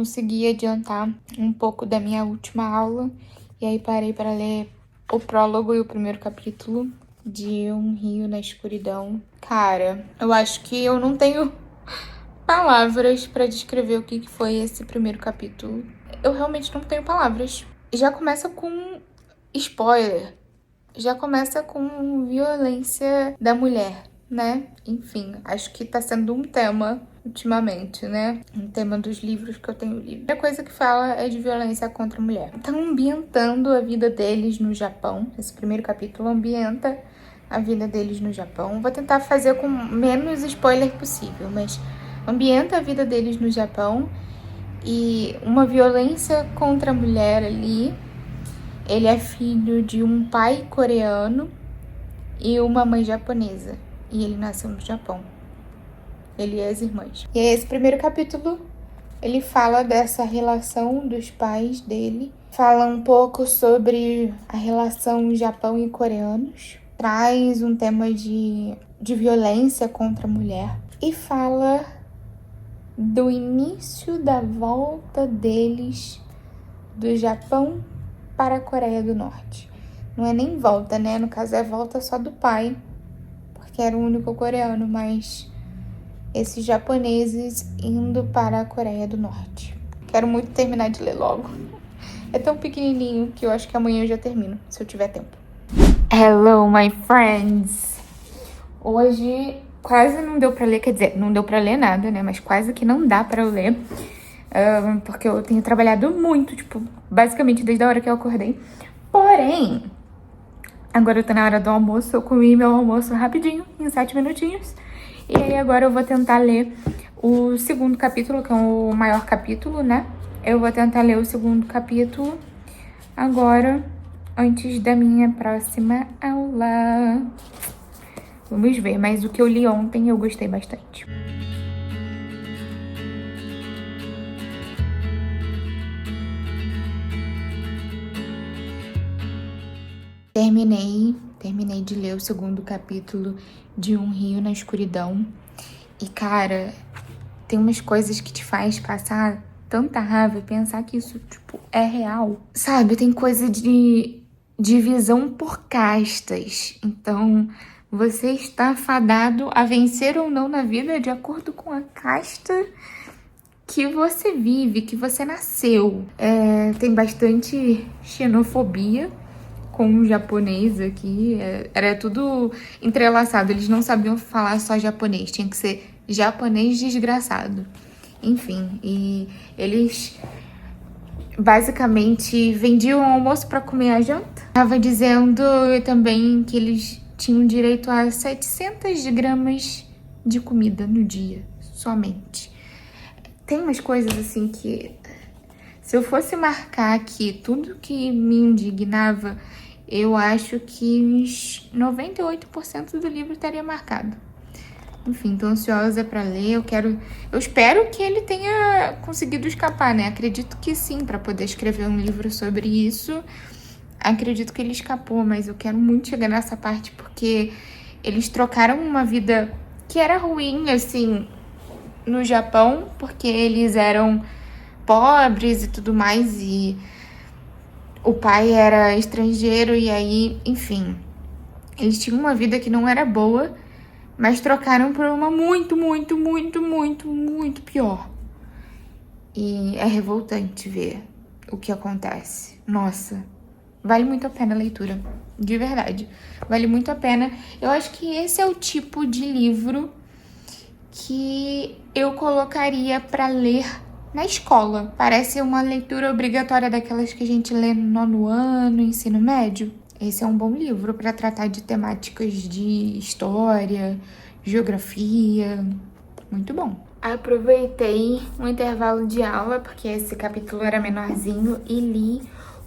Consegui adiantar um pouco da minha última aula e aí parei para ler o prólogo e o primeiro capítulo de Um Rio na Escuridão. Cara, eu acho que eu não tenho palavras para descrever o que foi esse primeiro capítulo. Eu realmente não tenho palavras. Já começa com spoiler. Já começa com violência da mulher, né? Enfim, acho que tá sendo um tema ultimamente, né? Um tema dos livros que eu tenho lido. A primeira coisa que fala é de violência contra a mulher. Estão ambientando a vida deles no Japão. Esse primeiro capítulo ambienta a vida deles no Japão. Vou tentar fazer com menos spoiler possível, mas ambienta a vida deles no Japão e uma violência contra a mulher ali. Ele é filho de um pai coreano e uma mãe japonesa. E ele nasceu no Japão. Ele e as irmãs. E esse primeiro capítulo, ele fala dessa relação dos pais dele. Fala um pouco sobre a relação Japão e coreanos. Traz um tema de violência contra a mulher. E fala do início da volta deles do Japão para a Coreia do Norte. Não é nem volta, né? No caso é volta só do pai, porque era o único coreano, mas esses japoneses indo para a Coreia do Norte. Quero muito terminar de ler logo. É tão pequenininho que eu acho que amanhã eu já termino, se eu tiver tempo. Hello, my friends! Hoje quase não deu pra ler, quer dizer, não deu pra ler nada, né? Mas quase que não dá pra eu ler. Porque eu tenho trabalhado muito, tipo, basicamente desde a hora que eu acordei. Porém, agora eu tô na hora do almoço, eu comi meu almoço rapidinho, em 7 minutinhos. E aí agora eu vou tentar ler o segundo capítulo, que é o maior capítulo, né? Eu vou tentar ler o segundo capítulo agora, antes da minha próxima aula. Vamos ver, mas o que eu li ontem eu gostei bastante. Terminei de ler o segundo capítulo de Um Rio na Escuridão. E, cara, tem umas coisas que te faz passar tanta raiva e pensar que isso, tipo, é real. Sabe, tem coisa de divisão por castas. Então, você está fadado a vencer ou não na vida de acordo com a casta que você vive, que você nasceu. Tem bastante xenofobia com o japonês aqui, era tudo entrelaçado, eles não sabiam falar só japonês, tinha que ser japonês desgraçado. Enfim, e eles basicamente vendiam o almoço para comer a janta. Tava dizendo também que eles tinham direito a 700 gramas de comida no dia, somente. Tem umas coisas assim que, se eu fosse marcar aqui tudo que me indignava, eu acho que uns 98% do livro estaria marcado. Enfim, tô ansiosa pra ler. Eu espero que ele tenha conseguido escapar, né? Acredito que sim, pra poder escrever um livro sobre isso. Acredito que ele escapou, mas eu quero muito chegar nessa parte porque eles trocaram uma vida que era ruim, assim, no Japão, porque eles eram pobres e tudo mais, e o pai era estrangeiro, e aí, enfim, eles tinham uma vida que não era boa, mas trocaram por uma muito, muito, muito, muito, muito pior. E é revoltante ver o que acontece. Nossa, vale muito a pena a leitura, de verdade. Vale muito a pena. Eu acho que esse é o tipo de livro que eu colocaria pra ler na escola. Parece uma leitura obrigatória daquelas que a gente lê no 9º ano, ensino médio. Esse é um bom livro para tratar de temáticas de história, geografia. Muito bom. Aproveitei um intervalo de aula, porque esse capítulo era menorzinho, e li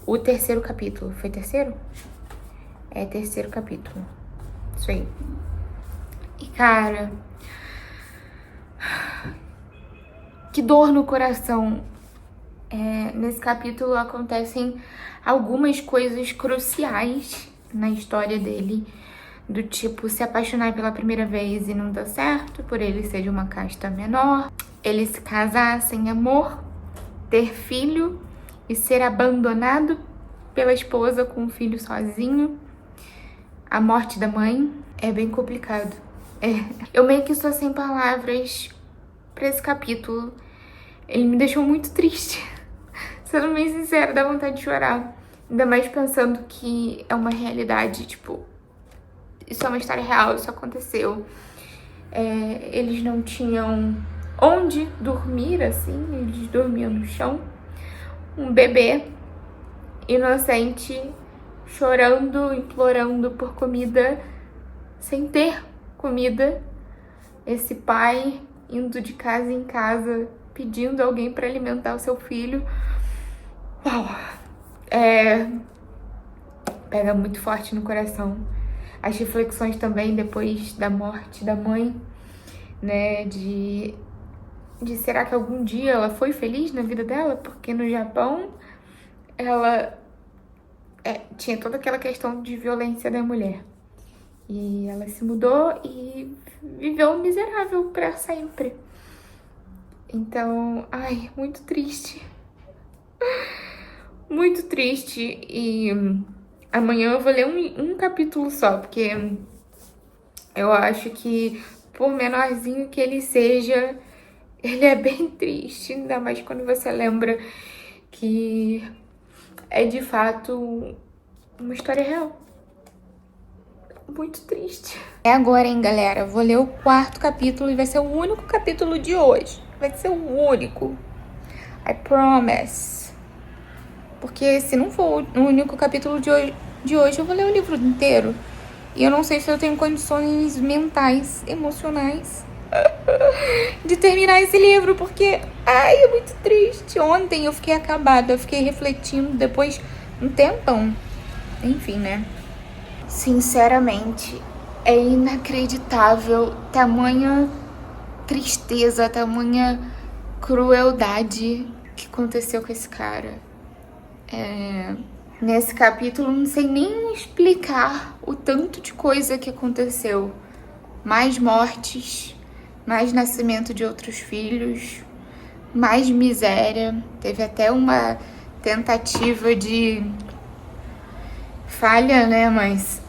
o terceiro capítulo. Foi terceiro? É terceiro capítulo. Isso aí. E, cara, que dor no coração. Nesse capítulo acontecem algumas coisas cruciais na história dele, do tipo se apaixonar pela primeira vez e não dá certo, por ele ser de uma casta menor, ele se casar sem amor, ter filho e ser abandonado pela esposa com o filho sozinho. A morte da mãe é bem complicado. Eu meio que estou sem palavras pra esse capítulo. Ele me deixou muito triste. Sendo bem sincera, dá vontade de chorar. Ainda mais pensando que é uma realidade, tipo, isso é uma história real, isso aconteceu. Eles não tinham onde dormir, assim, eles dormiam no chão. Um bebê inocente chorando, implorando por comida, sem ter comida. Esse pai indo de casa em casa, pedindo alguém para alimentar o seu filho. Uau! Pega muito forte no coração. As reflexões também depois da morte da mãe, né? De será que algum dia ela foi feliz na vida dela? Porque no Japão ela tinha toda aquela questão de violência da mulher. E ela se mudou e viveu miserável pra sempre. Então, ai, muito triste. Muito triste. E amanhã eu vou ler um capítulo só, porque eu acho que, por menorzinho que ele seja, ele é bem triste. Ainda mais quando você lembra que é de fato uma história real. Muito triste. É agora, hein, galera? Vou ler o 4º capítulo e vai ser o único capítulo de hoje. Vai ser o único. I promise. Porque se não for o único capítulo de hoje, eu vou ler o livro inteiro. E eu não sei se eu tenho condições mentais, emocionais de terminar esse livro, porque, ai, é muito triste. Ontem eu fiquei acabada, eu fiquei refletindo depois um tempão. Enfim, né? Sinceramente, é inacreditável tamanha tristeza, tamanha crueldade que aconteceu com esse cara. Nesse capítulo, não sei nem explicar o tanto de coisa que aconteceu. Mais mortes, mais nascimento de outros filhos, mais miséria. Teve até uma tentativa de falha, né? Mas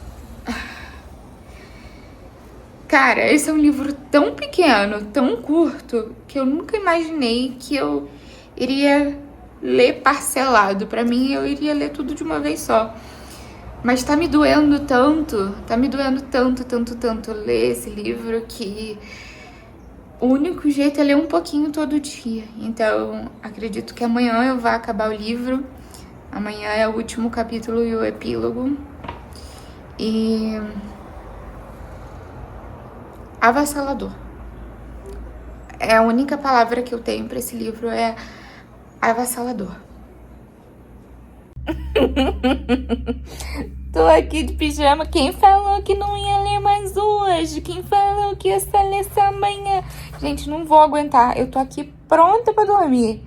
cara, esse é um livro tão pequeno, tão curto, que eu nunca imaginei que eu iria ler parcelado. Pra mim, eu iria ler tudo de uma vez só. Mas tá me doendo tanto ler esse livro, que o único jeito é ler um pouquinho todo dia. Então, acredito que amanhã eu vá acabar o livro. Amanhã é o último capítulo e o epílogo. E avassalador. É a única palavra que eu tenho pra esse livro, é avassalador. Tô aqui de pijama. Quem falou que não ia ler mais hoje? Quem falou que ia só ler só amanhã? Gente, não vou aguentar. Eu tô aqui pronta pra dormir.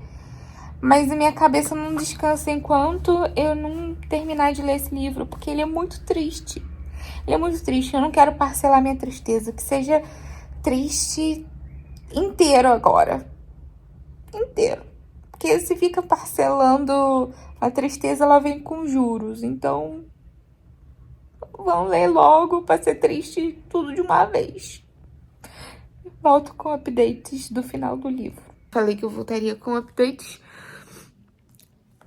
Mas a minha cabeça não descansa enquanto eu não terminar de ler esse livro, porque ele é muito triste. Ele é muito triste. Eu não quero parcelar minha tristeza. Que seja triste inteiro agora. Inteiro. Porque se fica parcelando a tristeza, ela vem com juros. Então, vamos ler logo pra ser triste tudo de uma vez. Volto com updates do final do livro. Falei que eu voltaria com updates,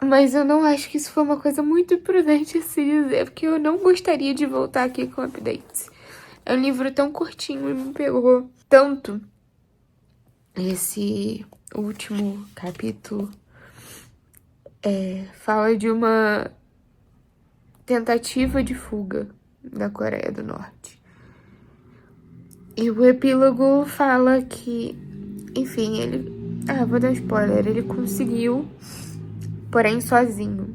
mas eu não acho que isso foi uma coisa muito imprudente a se dizer, porque eu não gostaria de voltar aqui com updates. É um livro tão curtinho e me pegou tanto. Esse último capítulo fala de uma tentativa de fuga da Coreia do Norte. E o epílogo fala que, enfim, ele... vou dar spoiler. Ele conseguiu, porém sozinho.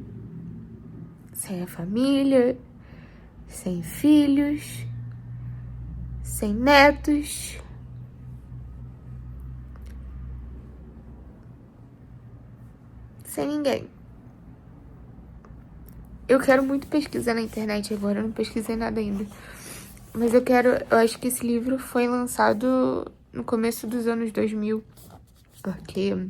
Sem a família, sem filhos, sem netos. Sem ninguém. Eu quero muito pesquisar na internet agora, eu não pesquisei nada ainda. Mas eu acho que esse livro foi lançado no começo dos anos 2000. Porque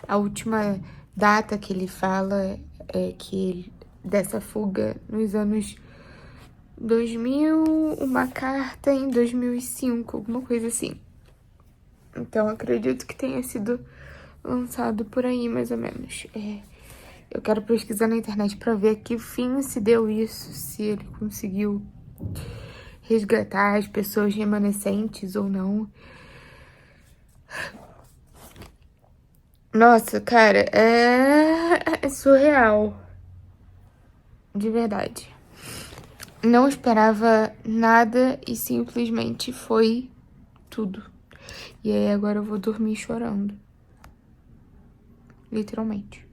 A última data que ele fala é que dessa fuga nos anos 2000, uma carta em 2005, alguma coisa assim. Então, acredito que tenha sido lançado por aí, mais ou menos. Eu quero pesquisar na internet pra ver a que fim se deu isso, se ele conseguiu resgatar as pessoas remanescentes ou não. Nossa, cara, é surreal. De verdade. Não esperava nada e simplesmente foi tudo. E aí agora eu vou dormir chorando. Literalmente.